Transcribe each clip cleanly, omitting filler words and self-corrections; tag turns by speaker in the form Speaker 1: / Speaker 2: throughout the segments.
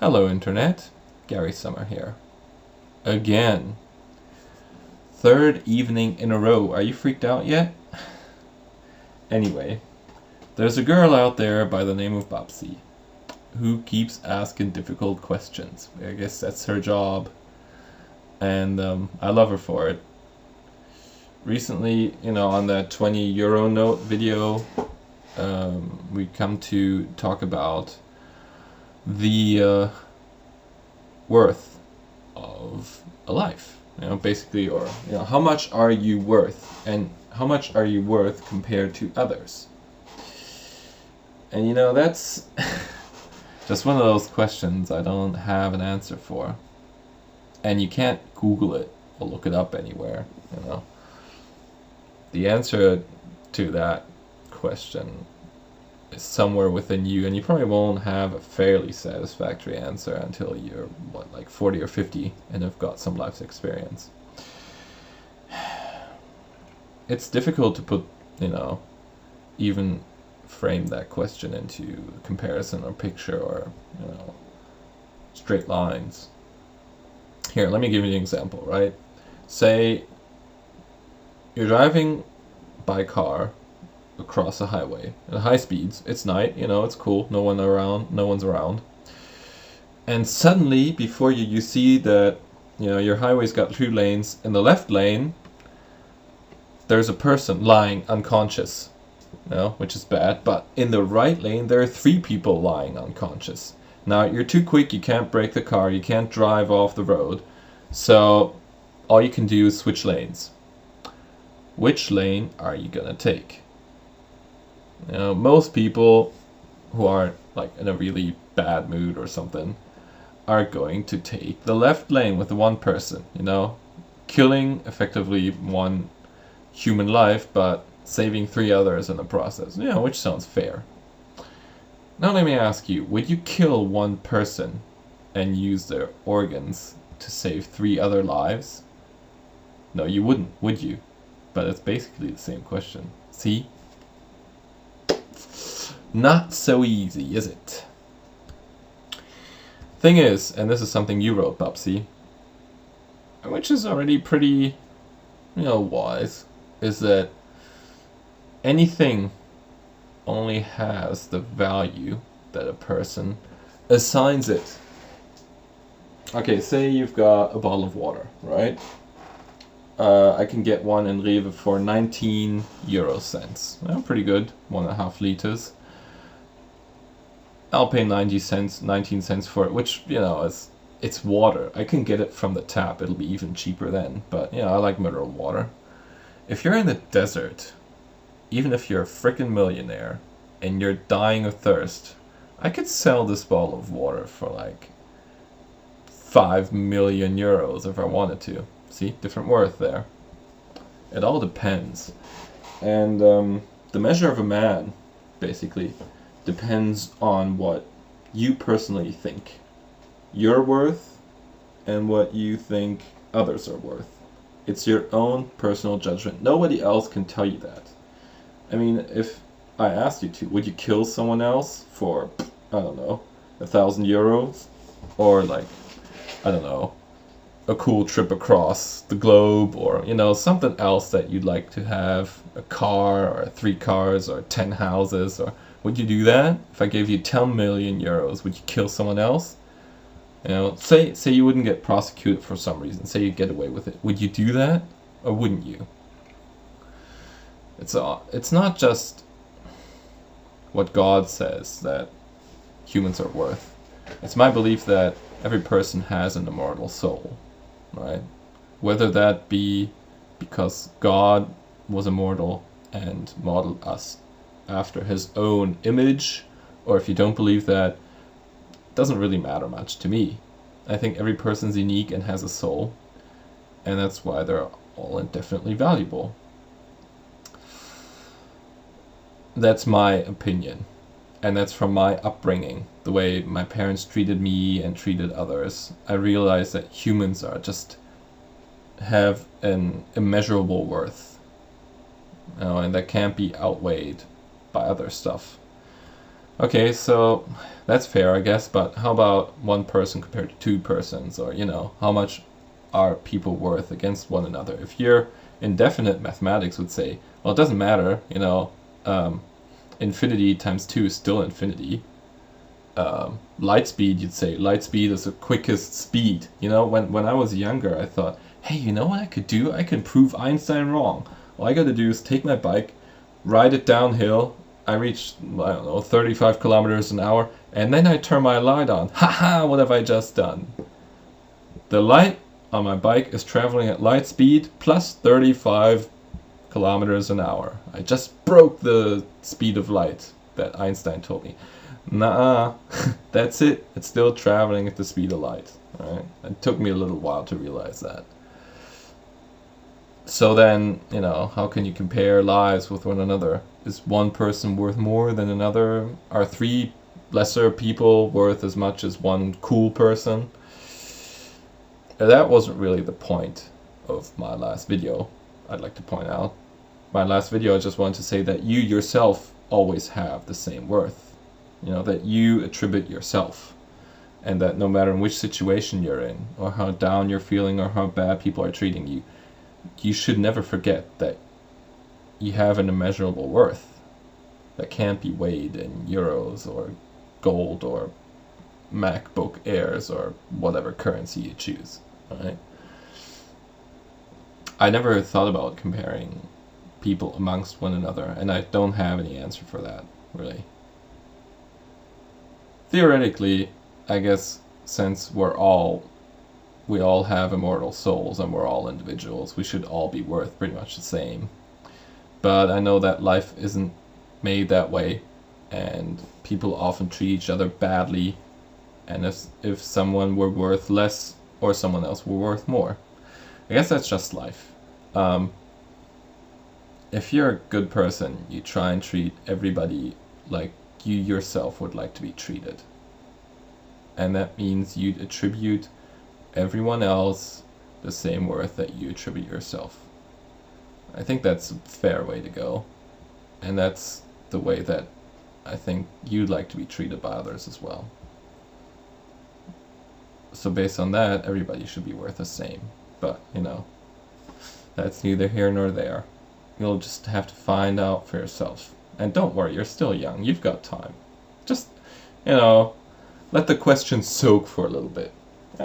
Speaker 1: Hello Internet, Gary Summer here. Again. Third evening in a row. Are you freaked out yet? Anyway, there's a girl out there by the name of Babsi who keeps asking difficult questions. I guess that's her job. And I love her for it. Recently, on that 20 euro note video, we come to talk about the worth of a life, basically, or how much are you worth, and how much are you worth compared to others? And that's just one of those questions I don't have an answer for, and you can't Google it or look it up anywhere. The answer to that question is somewhere within you, and you probably won't have a fairly satisfactory answer until you're, like 40 or 50 and have got some life experience. It's difficult to put, even frame that question into comparison or picture or, straight lines. Here, let me give you an example, right? Say you're driving by car across a highway at high speeds. It's night, it's cool, no one's around. And suddenly, before you see that, your highway's got 2 lanes. In the left lane, there's a person lying unconscious, which is bad. But in the right lane, there are 3 people lying unconscious. Now, you're too quick, you can't brake the car, you can't drive off the road. So, all you can do is switch lanes. Which lane are you gonna take? Most people who aren't like in a really bad mood or something are going to take the left lane with the one person, killing effectively 1 human life, but saving 3 others in the process, which sounds fair. Now let me ask you, would you kill 1 person and use their organs to save 3 other lives? No, you wouldn't, would you? But it's basically the same question. See? Not so easy, is it? Thing is, and this is something you wrote, Babsi, which is already pretty, wise, is that anything only has the value that a person assigns it. Okay, say you've got a bottle of water, right? I can get one in Rewe for 19 euro cents. Pretty good, 1.5 liters. I'll pay 19 cents for it, which, it's water. I can get it from the tap, it'll be even cheaper then. But, I like mineral water. If you're in the desert, even if you're a frickin' millionaire, and you're dying of thirst, I could sell this bottle of water for like 5 million euros if I wanted to. See, different worth there. It all depends. And the measure of a man, basically, depends on what you personally think you're worth and what you think others are worth. It's your own personal judgment. Nobody else can tell you that. I mean, if I asked you to, would you kill someone else for, I don't know, 1,000 euros? Or like, I don't know, a cool trip across the globe, or something else that you'd like to have, a car or 3 cars or 10 houses, or would you do that? If I gave you 10 million euros, would you kill someone else? Say you wouldn't get prosecuted for some reason, say you get away with it, would you do that or wouldn't you? It's not just what God says that humans are worth. It's my belief that every person has an immortal soul. Right? Whether that be because God was immortal and modeled us after his own image, or if you don't believe that, it doesn't really matter much to me. I think every person's unique and has a soul, and that's why they're all indefinitely valuable. That's my opinion, and that's from my upbringing, the way my parents treated me and treated others. I realized that humans are just have an immeasurable worth, and that can't be outweighed by other stuff. Okay, so that's fair, I guess, but how about one person compared to two persons? Or, how much are people worth against one another? If you're indefinite, mathematics would say, well, it doesn't matter, infinity times 2 is still infinity. Light speed, you'd say light speed is the quickest speed. When I was younger, I thought, hey, you know what I could do? I can prove Einstein wrong. All I gotta do is take my bike, ride it downhill. I reached, I don't know, 35 kilometers an hour, and then I turn my light on. Haha, what have I just done? The light on my bike is traveling at light speed plus 35 kilometers an hour. I just broke the speed of light that Einstein told me. Nah, that's it. It's still traveling at the speed of light. All right? It took me a little while to realize that. So then, how can you compare lives with one another? Is one person worth more than another? Are three lesser people worth as much as one cool person? That wasn't really the point of my last video, I'd like to point out. My last video, I just wanted to say that you yourself always have the same worth. That you attribute yourself. And that no matter in which situation you're in, or how down you're feeling, or how bad people are treating you, you should never forget that you have an immeasurable worth that can't be weighed in euros or gold or MacBook Airs or whatever currency you choose. Right? I never thought about comparing people amongst one another, and I don't have any answer for that, really. Theoretically, I guess since we all have immortal souls and we're all individuals, we should all be worth pretty much the same. But I know that life isn't made that way, and people often treat each other badly, and if someone were worth less or someone else were worth more. I guess that's just life. If you're a good person, you try and treat everybody like you yourself would like to be treated. And that means you'd attribute everyone else the same worth that you attribute yourself. I think that's a fair way to go. And that's the way that I think you'd like to be treated by others as well. So based on that, everybody should be worth the same. But, that's neither here nor there. You'll just have to find out for yourself. And don't worry, you're still young. You've got time. Just, let the questions soak for a little bit.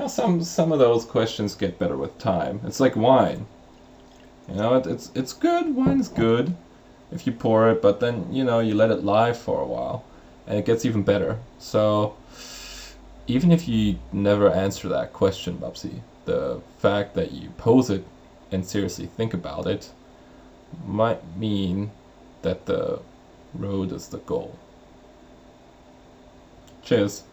Speaker 1: Some of those questions get better with time. It's like wine. It's good. Wine's good if you pour it, but then you let it lie for a while, and it gets even better. So even if you never answer that question, Bubsy, the fact that you pose it and seriously think about it might mean that the road is the goal. Cheers.